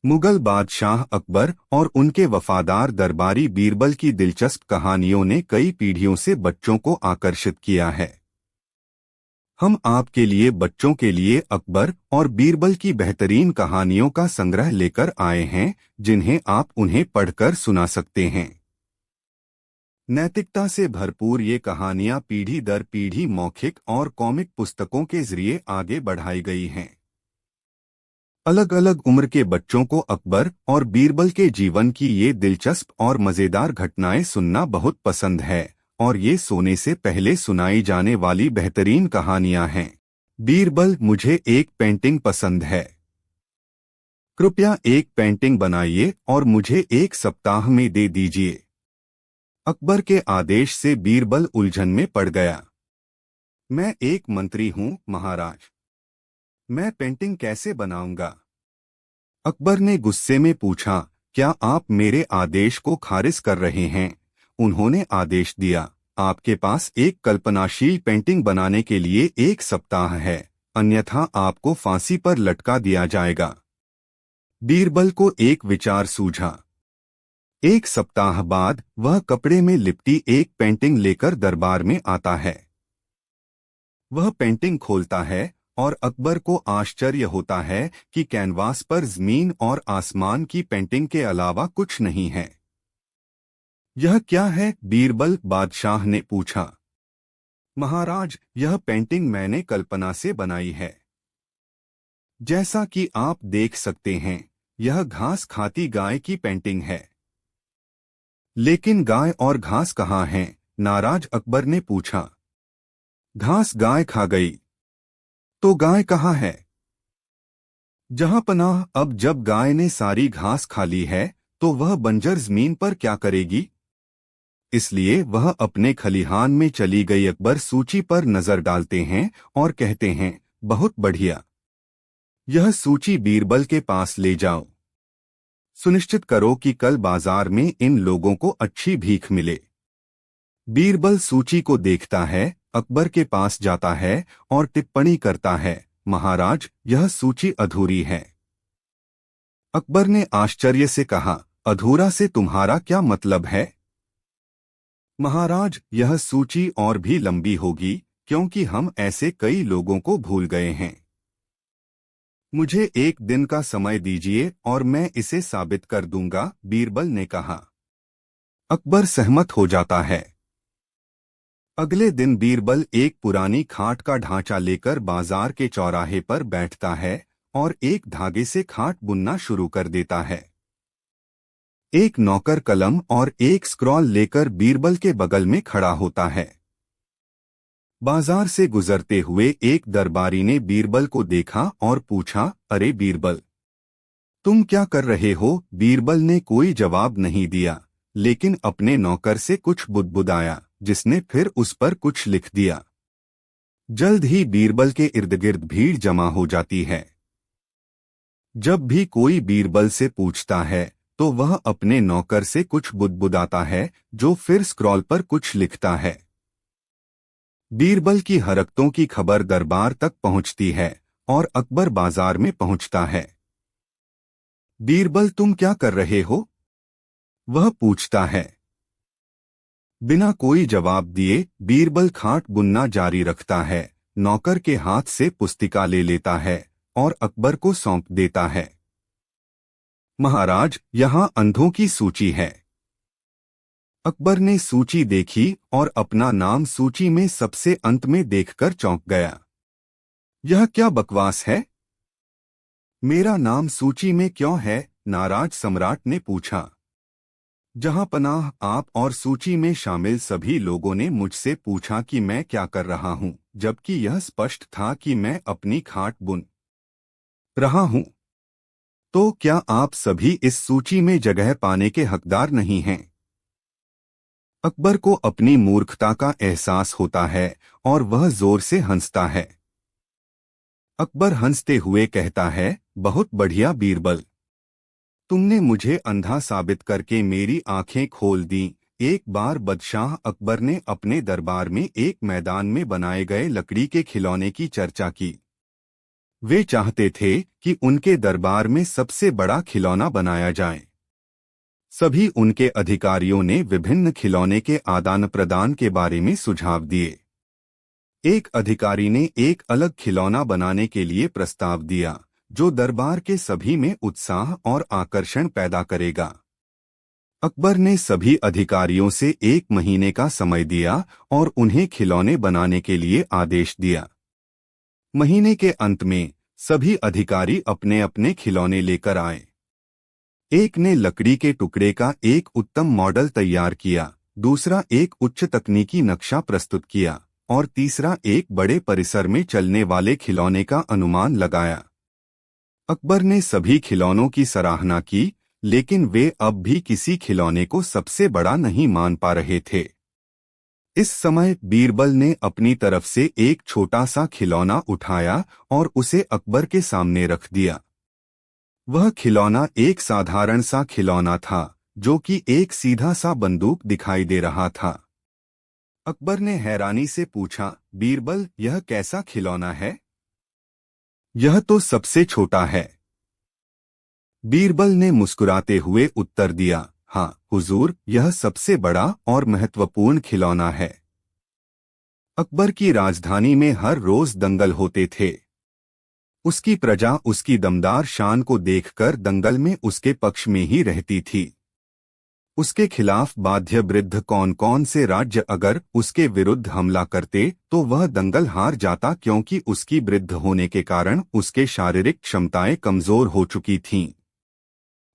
मुगल बादशाह अकबर और उनके वफादार दरबारी बीरबल की दिलचस्प कहानियों ने कई पीढ़ियों से बच्चों को आकर्षित किया है। हम आपके लिए बच्चों के लिए अकबर और बीरबल की बेहतरीन कहानियों का संग्रह लेकर आए हैं, जिन्हें आप उन्हें पढ़कर सुना सकते हैं। नैतिकता से भरपूर ये कहानियां पीढ़ी दर पीढ़ी मौखिक और कॉमिक पुस्तकों के जरिए आगे बढ़ाई गई हैं। अलग अलग उम्र के बच्चों को अकबर और बीरबल के जीवन की ये दिलचस्प और मज़ेदार घटनाएं सुनना बहुत पसंद है, और ये सोने से पहले सुनाई जाने वाली बेहतरीन कहानियां हैं। बीरबल, मुझे एक पेंटिंग पसंद है। कृपया एक पेंटिंग बनाइए और मुझे एक सप्ताह में दे दीजिए। अकबर के आदेश से बीरबल उलझन में पड़ गया। मैं एक मंत्री हूँ महाराज, मैं पेंटिंग कैसे बनाऊंगा? अकबर ने गुस्से में पूछा, क्या आप मेरे आदेश को खारिज कर रहे हैं? उन्होंने आदेश दिया, आपके पास एक कल्पनाशील पेंटिंग बनाने के लिए एक सप्ताह है, अन्यथा आपको फांसी पर लटका दिया जाएगा। बीरबल को एक विचार सूझा। एक सप्ताह बाद वह कपड़े में लिपटी एक पेंटिंग लेकर दरबार में आता है। वह पेंटिंग खोलता है और अकबर को आश्चर्य होता है कि कैनवास पर जमीन और आसमान की पेंटिंग के अलावा कुछ नहीं है। यह क्या है? बीरबल बादशाह ने पूछा। महाराज, यह पेंटिंग मैंने कल्पना से बनाई है। जैसा कि आप देख सकते हैं, यह घास खाती गाय की पेंटिंग है। लेकिन गाय और घास कहाँ हैं? नाराज अकबर ने पूछा। घास गाय खा गई। तो गाय कहाँ है? जहां पनाह, अब जब गाय ने सारी घास खा ली है तो वह बंजर जमीन पर क्या करेगी? इसलिए वह अपने खलिहान में चली गई। अकबर सूची पर नजर डालते हैं और कहते हैं, बहुत बढ़िया, यह सूची बीरबल के पास ले जाओ। सुनिश्चित करो कि कल बाजार में इन लोगों को अच्छी भीख मिले। बीरबल सूची को देखता है, अकबर के पास जाता है और टिप्पणी करता है, महाराज, यह सूची अधूरी है। अकबर ने आश्चर्य से कहा, अधूरा से तुम्हारा क्या मतलब है? महाराज, यह सूची और भी लंबी होगी, क्योंकि हम ऐसे कई लोगों को भूल गए हैं। मुझे एक दिन का समय दीजिए और मैं इसे साबित कर दूंगा, बीरबल ने कहा। अकबर सहमत हो जाता है। अगले दिन बीरबल एक पुरानी खाट का ढांचा लेकर बाजार के चौराहे पर बैठता है और एक धागे से खाट बुनना शुरू कर देता है। एक नौकर कलम और एक स्क्रॉल लेकर बीरबल के बगल में खड़ा होता है। बाजार से गुजरते हुए एक दरबारी ने बीरबल को देखा और पूछा, अरे बीरबल, तुम क्या कर रहे हो? बीरबल ने कोई जवाब नहीं दिया, लेकिन अपने नौकर से कुछ बुदबुदाया, जिसने फिर उस पर कुछ लिख दिया। जल्द ही बीरबल के इर्दगिर्द भीड़ जमा हो जाती है। जब भी कोई बीरबल से पूछता है तो वह अपने नौकर से कुछ बुदबुदाता है, जो फिर स्क्रॉल पर कुछ लिखता है। बीरबल की हरकतों की खबर दरबार तक पहुंचती है और अकबर बाजार में पहुंचता है। बीरबल, तुम क्या कर रहे हो? वह पूछता है। बिना कोई जवाब दिए बीरबल खाट बुनना जारी रखता है, नौकर के हाथ से पुस्तिका ले लेता है और अकबर को सौंप देता है। महाराज, यहाँ अंधों की सूची है। अकबर ने सूची देखी और अपना नाम सूची में सबसे अंत में देखकर चौंक गया। यह क्या बकवास है? मेरा नाम सूची में क्यों है? नाराज सम्राट ने पूछा। जहां पनाह, आप और सूची में शामिल सभी लोगों ने मुझसे पूछा कि मैं क्या कर रहा हूं, जबकि यह स्पष्ट था कि मैं अपनी खाट बुन रहा हूं। तो क्या आप सभी इस सूची में जगह पाने के हकदार नहीं हैं? अकबर को अपनी मूर्खता का एहसास होता है और वह जोर से हंसता है। अकबर हंसते हुए कहता है, बहुत बढ़िया बीरबल, तुमने मुझे अंधा साबित करके मेरी आंखें खोल दी। एक बार बादशाह अकबर ने अपने दरबार में एक मैदान में बनाए गए लकड़ी के खिलौने की चर्चा की। वे चाहते थे कि उनके दरबार में सबसे बड़ा खिलौना बनाया जाए। सभी उनके अधिकारियों ने विभिन्न खिलौने के आदान प्रदान के बारे में सुझाव दिए। एक अधिकारी ने एक अलग खिलौना बनाने के लिए प्रस्ताव दिया, जो दरबार के सभी में उत्साह और आकर्षण पैदा करेगा। अकबर ने सभी अधिकारियों से 1 महीने का समय दिया और उन्हें खिलौने बनाने के लिए आदेश दिया। महीने के अंत में सभी अधिकारी अपने अपने खिलौने लेकर आए। एक ने लकड़ी के टुकड़े का एक उत्तम मॉडल तैयार किया, दूसरा एक उच्च तकनीकी नक्शा प्रस्तुत किया और तीसरा एक बड़े परिसर में चलने वाले खिलौने का अनुमान लगाया। अकबर ने सभी खिलौनों की सराहना की, लेकिन वे अब भी किसी खिलौने को सबसे बड़ा नहीं मान पा रहे थे। इस समय बीरबल ने अपनी तरफ से एक छोटा सा खिलौना उठाया और उसे अकबर के सामने रख दिया। वह खिलौना एक साधारण सा खिलौना था, जो कि एक सीधा सा बंदूक दिखाई दे रहा था। अकबर ने हैरानी से पूछा, बीरबल, यह कैसा खिलौना है? यह तो सबसे छोटा है। बीरबल ने मुस्कुराते हुए उत्तर दिया, हाँ हुजूर, यह सबसे बड़ा और महत्वपूर्ण खिलौना है। अकबर की राजधानी में हर रोज दंगल होते थे। उसकी प्रजा उसकी दमदार शान को देखकर दंगल में उसके पक्ष में ही रहती थी। उसके खिलाफ बाध्य वृद्ध कौन कौन से राज्य अगर उसके विरुद्ध हमला करते तो वह दंगल हार जाता, क्योंकि उसकी वृद्ध होने के कारण उसके शारीरिक क्षमताएं कमजोर हो चुकी थीं।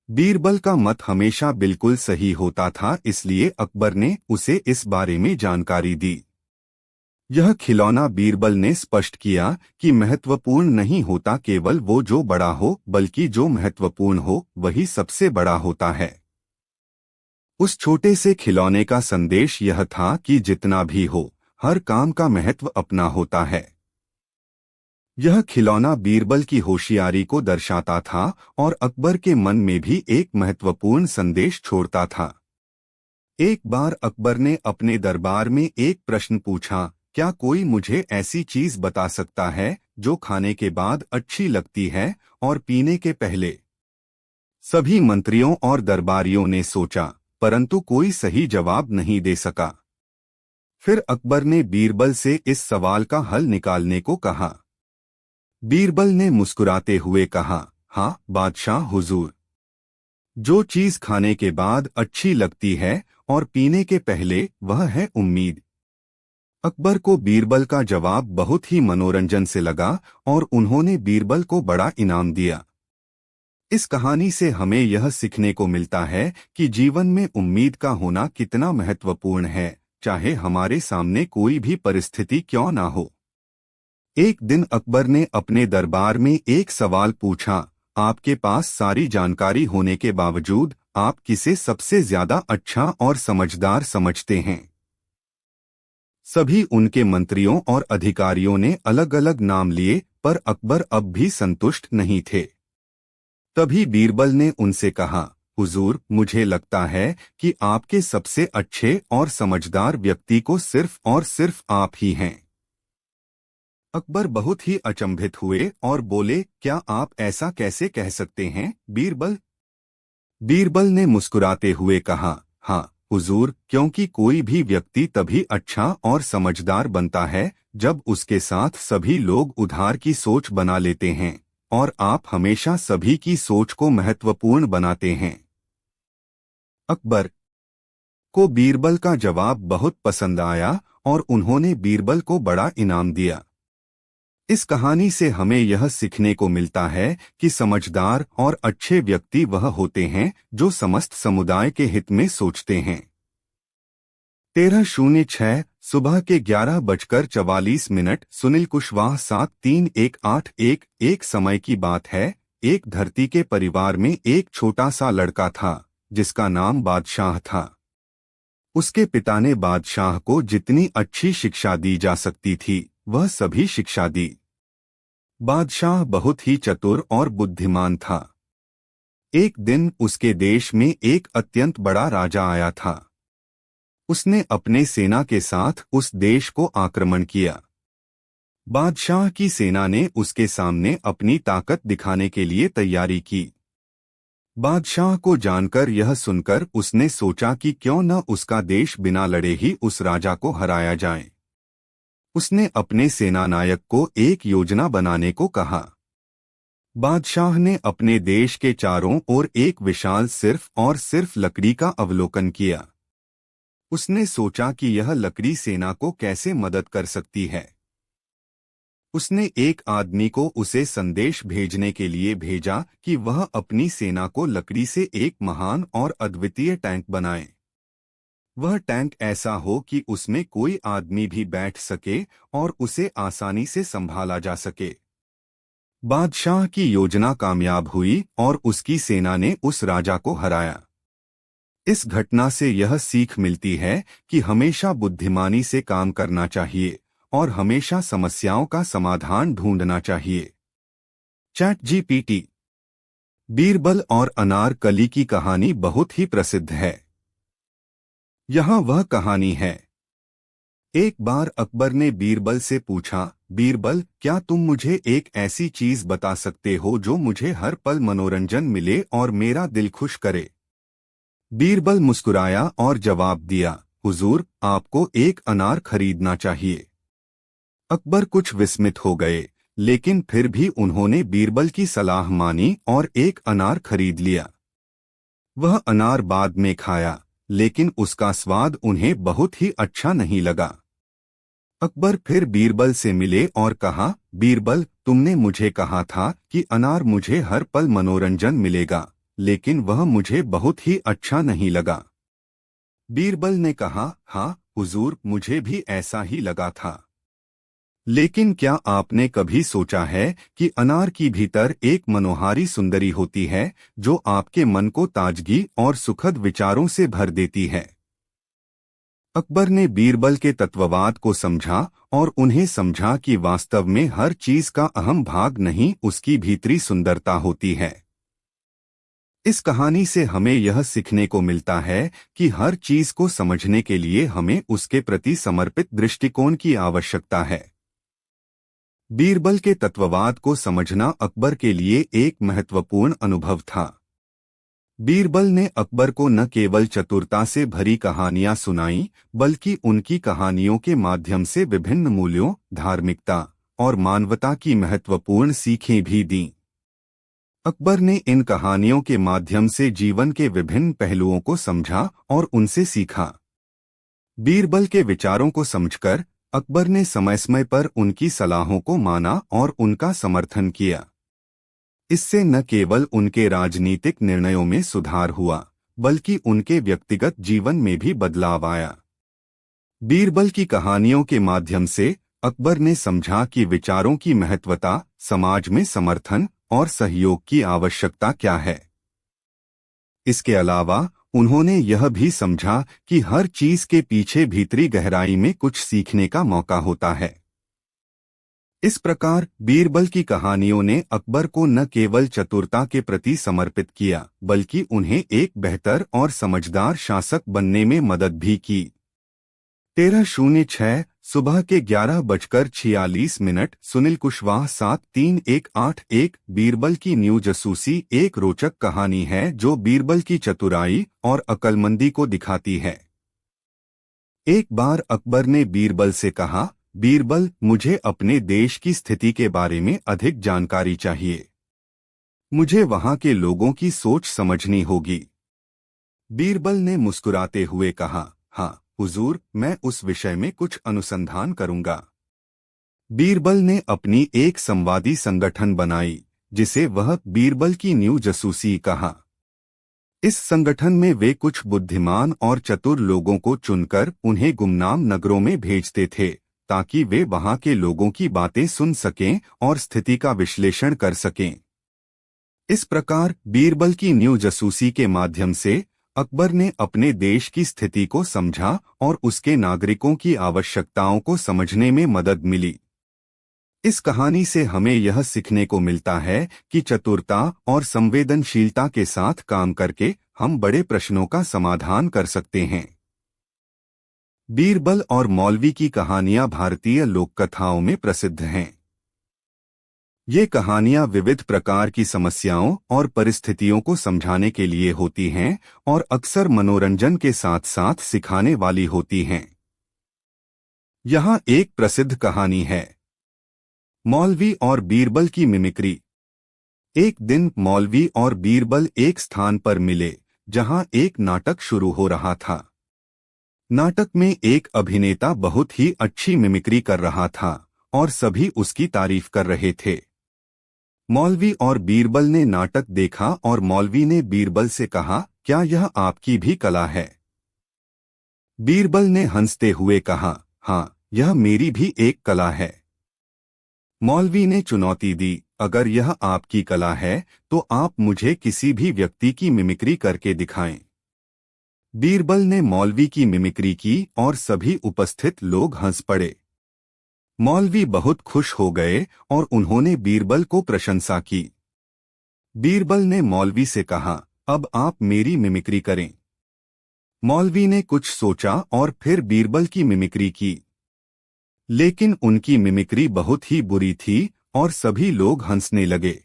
बीरबल का मत हमेशा बिल्कुल सही होता था, इसलिए अकबर ने उसे इस बारे में जानकारी दी। यह खिलौना, बीरबल ने स्पष्ट किया, कि महत्वपूर्ण नहीं होता केवल वो जो बड़ा हो, बल्कि जो महत्वपूर्ण हो वही सबसे बड़ा होता है। उस छोटे से खिलौने का संदेश यह था कि जितना भी हो, हर काम का महत्व अपना होता है। यह खिलौना बीरबल की होशियारी को दर्शाता था और अकबर के मन में भी एक महत्वपूर्ण संदेश छोड़ता था। एक बार अकबर ने अपने दरबार में एक प्रश्न पूछा, क्या कोई मुझे ऐसी चीज बता सकता है जो खाने के बाद अच्छी लगती है और पीने के पहले? सभी मंत्रियों और दरबारियों ने सोचा, परंतु कोई सही जवाब नहीं दे सका। फिर अकबर ने बीरबल से इस सवाल का हल निकालने को कहा। बीरबल ने मुस्कुराते हुए कहा, हाँ बादशाह हुजूर, जो चीज खाने के बाद अच्छी लगती है और पीने के पहले, वह है उम्मीद। अकबर को बीरबल का जवाब बहुत ही मनोरंजन से लगा और उन्होंने बीरबल को बड़ा इनाम दिया। इस कहानी से हमें यह सीखने को मिलता है कि जीवन में उम्मीद का होना कितना महत्वपूर्ण है, चाहे हमारे सामने कोई भी परिस्थिति क्यों ना हो। एक दिन अकबर ने अपने दरबार में एक सवाल पूछा, आपके पास सारी जानकारी होने के बावजूद आप किसे सबसे ज्यादा अच्छा और समझदार समझते हैं? सभी उनके मंत्रियों और अधिकारियों ने अलग अलग नाम लिए, पर अकबर अब भी संतुष्ट नहीं थे। तभी बीरबल ने उनसे कहा, हुजूर, मुझे लगता है कि आपके सबसे अच्छे और समझदार व्यक्ति को सिर्फ और सिर्फ आप ही हैं। अकबर बहुत ही अचंभित हुए और बोले, क्या आप ऐसा कैसे कह सकते हैं, बीरबल? बीरबल ने मुस्कुराते हुए कहा, हाँ हुजूर, क्योंकि कोई भी व्यक्ति तभी अच्छा और समझदार बनता है जब उसके साथ सभी लोग उधार की सोच बना लेते हैं, और आप हमेशा सभी की सोच को महत्वपूर्ण बनाते हैं। अकबर को बीरबल का जवाब बहुत पसंद आया और उन्होंने बीरबल को बड़ा इनाम दिया। इस कहानी से हमें यह सीखने को मिलता है कि समझदार और अच्छे व्यक्ति वह होते हैं जो समस्त समुदाय के हित में सोचते हैं। 13/06 सुबह के 11:44। सुनील कुशवाहा 73181। एक समय की बात है, एक धरती के परिवार में एक छोटा सा लड़का था जिसका नाम बादशाह था। उसके पिता ने बादशाह को जितनी अच्छी शिक्षा दी जा सकती थी वह सभी शिक्षा दी। बादशाह बहुत ही चतुर और बुद्धिमान था। एक दिन उसके देश में एक अत्यंत बड़ा राजा आया था। उसने अपने सेना के साथ उस देश को आक्रमण किया। बादशाह की सेना ने उसके सामने अपनी ताकत दिखाने के लिए तैयारी की। बादशाह को जानकर यह सुनकर उसने सोचा कि क्यों न उसका देश बिना लड़े ही उस राजा को हराया जाए। उसने अपने सेनानायक को एक योजना बनाने को कहा। बादशाह ने अपने देश के चारों ओर एक विशाल सिर्फ लकड़ी का अवलोकन किया। उसने सोचा कि यह लकड़ी सेना को कैसे मदद कर सकती है। उसने एक आदमी को उसे संदेश भेजने के लिए भेजा कि वह अपनी सेना को लकड़ी से एक महान और अद्वितीय टैंक बनाए। वह टैंक ऐसा हो कि उसमें कोई आदमी भी बैठ सके और उसे आसानी से संभाला जा सके। बादशाह की योजना कामयाब हुई और उसकी सेना ने उस राजा को हराया। इस घटना से यह सीख मिलती है कि हमेशा बुद्धिमानी से काम करना चाहिए और हमेशा समस्याओं का समाधान ढूंढना चाहिए। Chat GPT. बीरबल और अनारकली की कहानी बहुत ही प्रसिद्ध है। यहाँ वह कहानी है। एक बार अकबर ने बीरबल से पूछा, बीरबल, क्या तुम मुझे एक ऐसी चीज बता सकते हो जो मुझे हर पल मनोरंजन मिले और मेरा दिल खुश करे? बीरबल मुस्कुराया और जवाब दिया, हुजूर, आपको एक अनार खरीदना चाहिए। अकबर कुछ विस्मित हो गए, लेकिन फिर भी उन्होंने बीरबल की सलाह मानी और एक अनार खरीद लिया। वह अनार बाद में खाया, लेकिन उसका स्वाद उन्हें बहुत ही अच्छा नहीं लगा। अकबर फिर बीरबल से मिले और कहा, बीरबल, तुमने मुझे कहा था कि अनार मुझे हर पल मनोरंजन मिलेगा, लेकिन वह मुझे बहुत ही अच्छा नहीं लगा। बीरबल ने कहा, हाँ हुजूर, मुझे भी ऐसा ही लगा था। लेकिन क्या आपने कभी सोचा है कि अनार की भीतर एक मनोहारी सुंदरी होती है जो आपके मन को ताजगी और सुखद विचारों से भर देती है? अकबर ने बीरबल के तत्ववाद को समझा और उन्हें समझा कि वास्तव में हर चीज का अहम भाग नहीं, उसकी भीतरी सुंदरता होती है। इस कहानी से हमें यह सीखने को मिलता है कि हर चीज को समझने के लिए हमें उसके प्रति समर्पित दृष्टिकोण की आवश्यकता है। बीरबल के तत्ववाद को समझना अकबर के लिए एक महत्वपूर्ण अनुभव था। बीरबल ने अकबर को न केवल चतुरता से भरी कहानियां सुनाईं, बल्कि उनकी कहानियों के माध्यम से विभिन्न मूल्यों, धार्मिकता और मानवता की महत्वपूर्ण सीखें भी दीं। अकबर ने इन कहानियों के माध्यम से जीवन के विभिन्न पहलुओं को समझा और उनसे सीखा। बीरबल के विचारों को समझकर अकबर ने समय समय पर उनकी सलाहों को माना और उनका समर्थन किया। इससे न केवल उनके राजनीतिक निर्णयों में सुधार हुआ, बल्कि उनके व्यक्तिगत जीवन में भी बदलाव आया। बीरबल की कहानियों के माध्यम से अकबर ने समझा कि विचारों की महत्वता, समाज में समर्थन और सहयोग की आवश्यकता क्या है। इसके अलावा उन्होंने यह भी समझा कि हर चीज के पीछे भीतरी गहराई में कुछ सीखने का मौका होता है। इस प्रकार बीरबल की कहानियों ने अकबर को न केवल चतुरता के प्रति समर्पित किया, बल्कि उन्हें एक बेहतर और समझदार शासक बनने में मदद भी की। 1306 सुबह के 11:46 सुनील कुशवाहा 73181। बीरबल की न्यू जासूसी एक रोचक कहानी है जो बीरबल की चतुराई और अक्लमंदी को दिखाती है। एक बार अकबर ने बीरबल से कहा, बीरबल, मुझे अपने देश की स्थिति के बारे में अधिक जानकारी चाहिए। मुझे वहां के लोगों की सोच समझनी होगी। बीरबल ने मुस्कुराते हुए कहा, हाँ हुजूर, मैं उस विषय में कुछ अनुसंधान करूंगा। बीरबल ने अपनी एक संवादी संगठन बनाई, जिसे वह बीरबल की न्यू जासूसी कहा। इस संगठन में वे कुछ बुद्धिमान और चतुर लोगों को चुनकर उन्हें गुमनाम नगरों में भेजते थे, ताकि वे वहां के लोगों की बातें सुन सकें और स्थिति का विश्लेषण कर सकें। इस प्रकार बीरबल की न्यू जासूसी के माध्यम से अकबर ने अपने देश की स्थिति को समझा और उसके नागरिकों की आवश्यकताओं को समझने में मदद मिली। इस कहानी से हमें यह सीखने को मिलता है कि चतुरता और संवेदनशीलता के साथ काम करके हम बड़े प्रश्नों का समाधान कर सकते हैं। बीरबल और मौलवी की कहानियां भारतीय लोककथाओं में प्रसिद्ध हैं। ये कहानियां विविध प्रकार की समस्याओं और परिस्थितियों को समझाने के लिए होती हैं और अक्सर मनोरंजन के साथ साथ सिखाने वाली होती हैं। यहाँ एक प्रसिद्ध कहानी है, मौलवी और बीरबल की मिमिक्री। एक दिन मौलवी और बीरबल एक स्थान पर मिले जहां एक नाटक शुरू हो रहा था। नाटक में एक अभिनेता बहुत ही अच्छी मिमिक्री कर रहा था और सभी उसकी तारीफ कर रहे थे। मौलवी और बीरबल ने नाटक देखा और मौलवी ने बीरबल से कहा, क्या यह आपकी भी कला है? बीरबल ने हंसते हुए कहा, हाँ, यह मेरी भी एक कला है। मौलवी ने चुनौती दी, अगर यह आपकी कला है तो आप मुझे किसी भी व्यक्ति की मिमिक्री करके दिखाएं। बीरबल ने मौलवी की मिमिक्री की और सभी उपस्थित लोग हंस पड़े। मौलवी बहुत खुश हो गए और उन्होंने बीरबल को प्रशंसा की। बीरबल ने मौलवी से कहा, अब आप मेरी मिमिक्री करें। मौलवी ने कुछ सोचा और फिर बीरबल की मिमिक्री की, लेकिन उनकी मिमिक्री बहुत ही बुरी थी और सभी लोग हंसने लगे।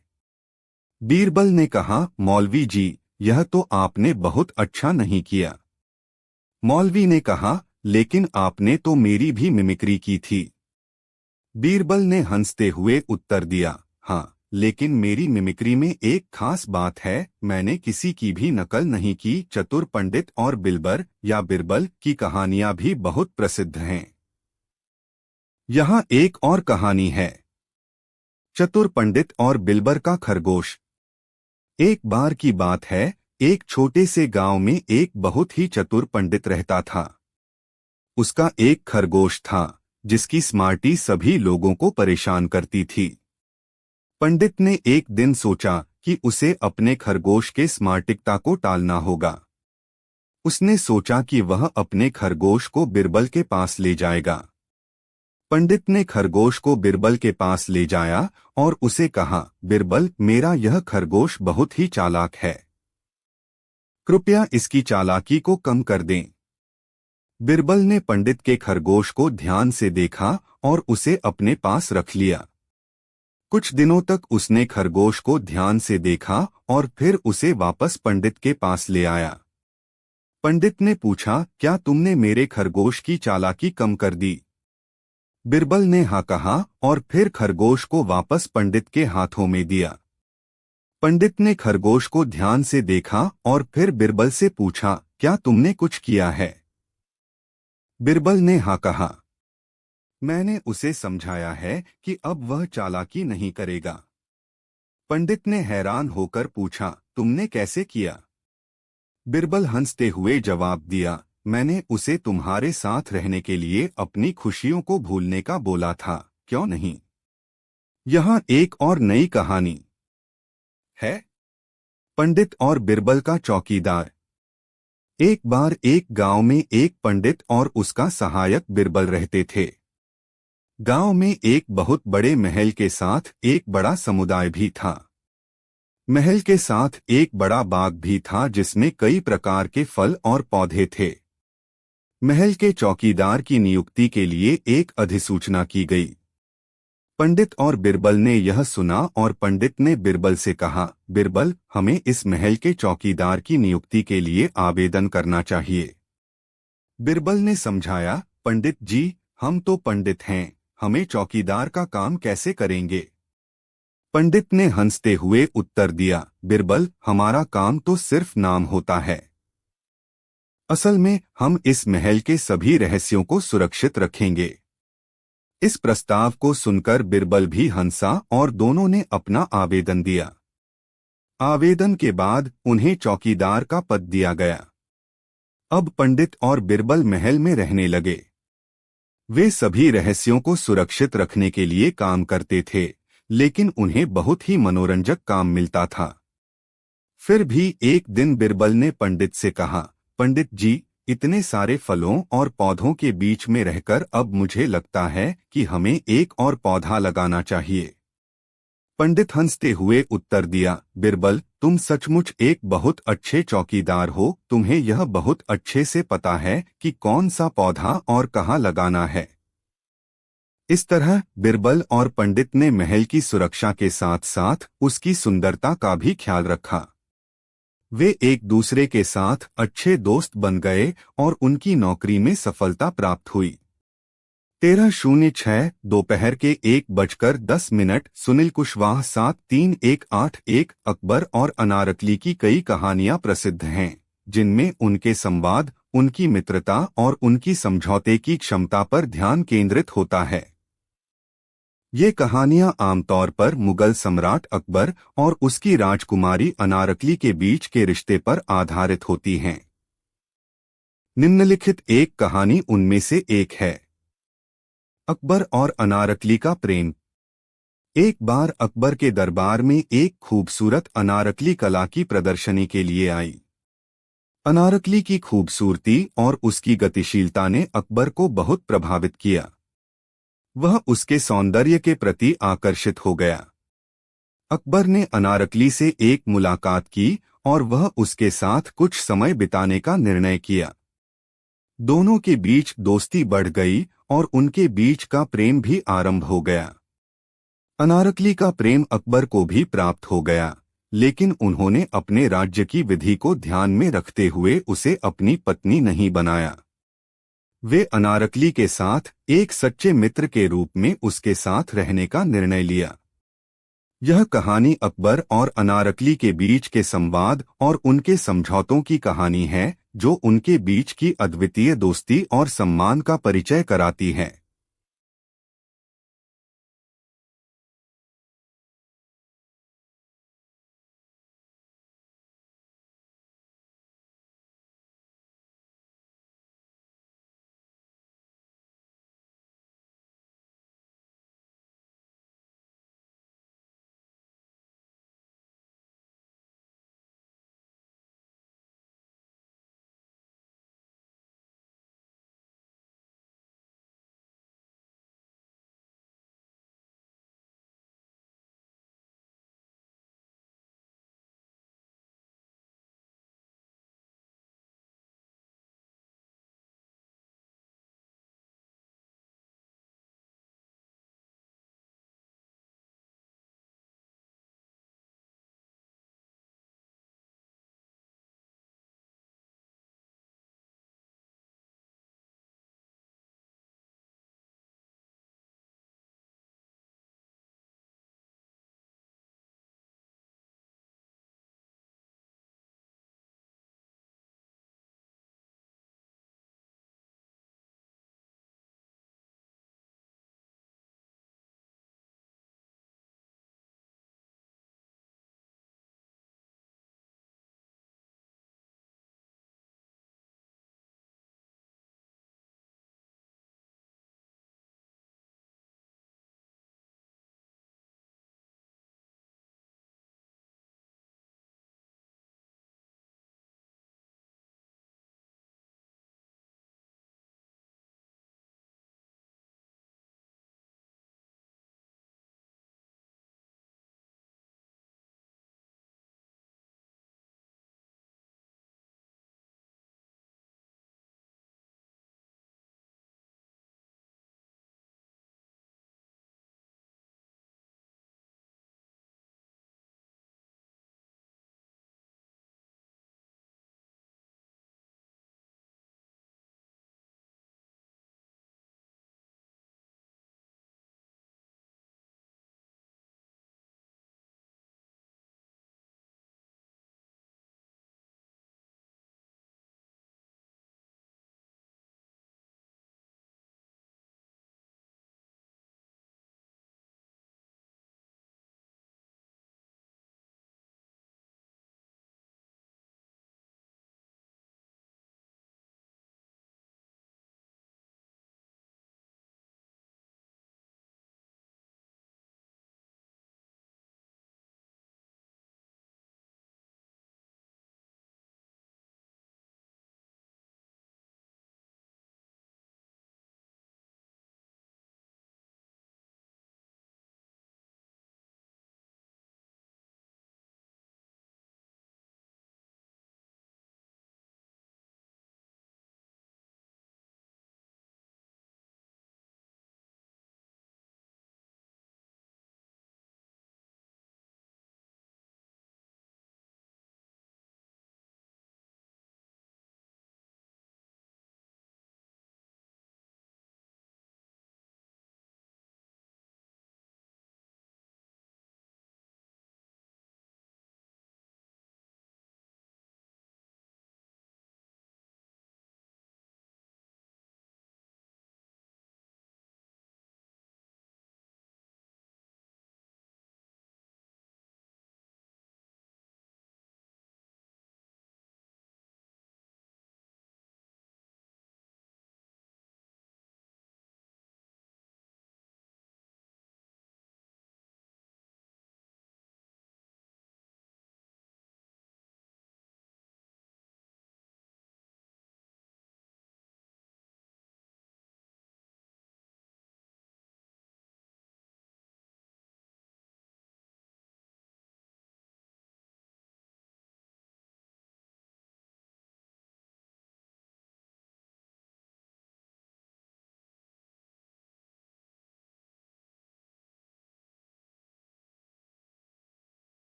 बीरबल ने कहा, मौलवी जी, यह तो आपने बहुत अच्छा नहीं किया। मौलवी ने कहा, लेकिन आपने तो मेरी भी मिमिक्री की थी। बीरबल ने हंसते हुए उत्तर दिया, हाँ, लेकिन मेरी मिमिक्री में एक खास बात है, मैंने किसी की भी नकल नहीं की। चतुर पंडित और बिलबर या बिरबल की कहानियां भी बहुत प्रसिद्ध हैं। यहाँ एक और कहानी है, चतुर पंडित और बिलबर का खरगोश। एक बार की बात है, एक छोटे से गांव में एक बहुत ही चतुर पंडित रहता था। उसका एक खरगोश था जिसकी स्मार्टी सभी लोगों को परेशान करती थी। पंडित ने एक दिन सोचा कि उसे अपने खरगोश के स्मार्टिकता को टालना होगा। उसने सोचा कि वह अपने खरगोश को बिरबल के पास ले जाएगा। पंडित ने खरगोश को बिरबल के पास ले जाया और उसे कहा, बिरबल, मेरा यह खरगोश बहुत ही चालाक है, कृपया इसकी चालाकी को कम कर दें। बिरबल ने पंडित के खरगोश को ध्यान से देखा और उसे अपने पास रख लिया। कुछ दिनों तक उसने खरगोश को ध्यान से देखा और फिर उसे वापस पंडित के पास ले आया। पंडित ने पूछा, क्या तुमने मेरे खरगोश की चालाकी कम कर दी? बिरबल ने हाँ कहा और फिर खरगोश को वापस पंडित के हाथों में दिया। पंडित ने खरगोश को ध्यान से देखा और फिर बिरबल से पूछा, क्या तुमने कुछ किया है? बिरबल ने हाँ कहा। मैंने उसे समझाया है कि अब वह चालाकी नहीं करेगा। पंडित ने हैरान होकर पूछा, तुमने कैसे किया? बिरबल हंसते हुए जवाब दिया, मैंने उसे तुम्हारे साथ रहने के लिए अपनी खुशियों को भूलने का बोला था, क्यों नहीं? यहाँ एक और नई कहानी है, पंडित और बिरबल का चौकीदार। एक बार एक गांव में एक पंडित और उसका सहायक बिरबल रहते थे। गांव में एक बहुत बड़े महल के साथ एक बड़ा समुदाय भी था। महल के साथ एक बड़ा बाग भी था जिसमें कई प्रकार के फल और पौधे थे। महल के चौकीदार की नियुक्ति के लिए एक अधिसूचना की गई। पंडित और बिरबल ने यह सुना और पंडित ने बिरबल से कहा, बिरबल, हमें इस महल के चौकीदार की नियुक्ति के लिए आवेदन करना चाहिए। बिरबल ने समझाया, पंडित जी, हम तो पंडित हैं, हमें चौकीदार का काम कैसे करेंगे? पंडित ने हंसते हुए उत्तर दिया, बिरबल, हमारा काम तो सिर्फ नाम होता है। असल में हम इस महल के सभी रहस्यों को सुरक्षित रखेंगे। इस प्रस्ताव को सुनकर बिरबल भी हंसा और दोनों ने अपना आवेदन दिया। आवेदन के बाद उन्हें चौकीदार का पद दिया गया। अब पंडित और बिरबल महल में रहने लगे। वे सभी रहस्यों को सुरक्षित रखने के लिए काम करते थे, लेकिन उन्हें बहुत ही मनोरंजक काम मिलता था। फिर भी एक दिन बिरबल ने पंडित से कहा, पंडित जी, इतने सारे फलों और पौधों के बीच में रहकर अब मुझे लगता है कि हमें एक और पौधा लगाना चाहिए। पंडित हंसते हुए उत्तर दिया, बिरबल, तुम सचमुच एक बहुत अच्छे चौकीदार हो। तुम्हें यह बहुत अच्छे से पता है कि कौन सा पौधा और कहाँ लगाना है। इस तरह बिरबल और पंडित ने महल की सुरक्षा के साथ साथ उसकी सुंदरता का भी ख्याल रखा। वे एक दूसरे के साथ अच्छे दोस्त बन गए और उनकी नौकरी में सफलता प्राप्त हुई। 13:06 दोपहर के 1:10 सुनील कुशवाहा 7318 अकबर और अनारकली की कई कहानियां प्रसिद्ध हैं, जिनमें उनके संवाद, उनकी मित्रता और उनकी समझौते की क्षमता पर ध्यान केंद्रित होता है। ये कहानियां आमतौर पर मुगल सम्राट अकबर और उसकी राजकुमारी अनारकली के बीच के रिश्ते पर आधारित होती हैं। निम्नलिखित एक कहानी उनमें से एक है। अकबर और अनारकली का प्रेम। एक बार अकबर के दरबार में एक खूबसूरत अनारकली कला की प्रदर्शनी के लिए आई। अनारकली की खूबसूरती और उसकी गतिशीलता ने अकबर को बहुत प्रभावित किया। वह उसके सौंदर्य के प्रति आकर्षित हो गया। अकबर ने अनारकली से एक मुलाकात की और वह उसके साथ कुछ समय बिताने का निर्णय किया। दोनों के बीच दोस्ती बढ़ गई और उनके बीच का प्रेम भी आरंभ हो गया। अनारकली का प्रेम अकबर को भी प्राप्त हो गया, लेकिन उन्होंने अपने राज्य की विधि को ध्यान में रखते हुए उसे अपनी पत्नी नहीं बनाया। वे अनारकली के साथ एक सच्चे मित्र के रूप में उसके साथ रहने का निर्णय लिया। यह कहानी अकबर और अनारकली के बीच के संवाद और उनके समझौतों की कहानी है, जो उनके बीच की अद्वितीय दोस्ती और सम्मान का परिचय कराती है।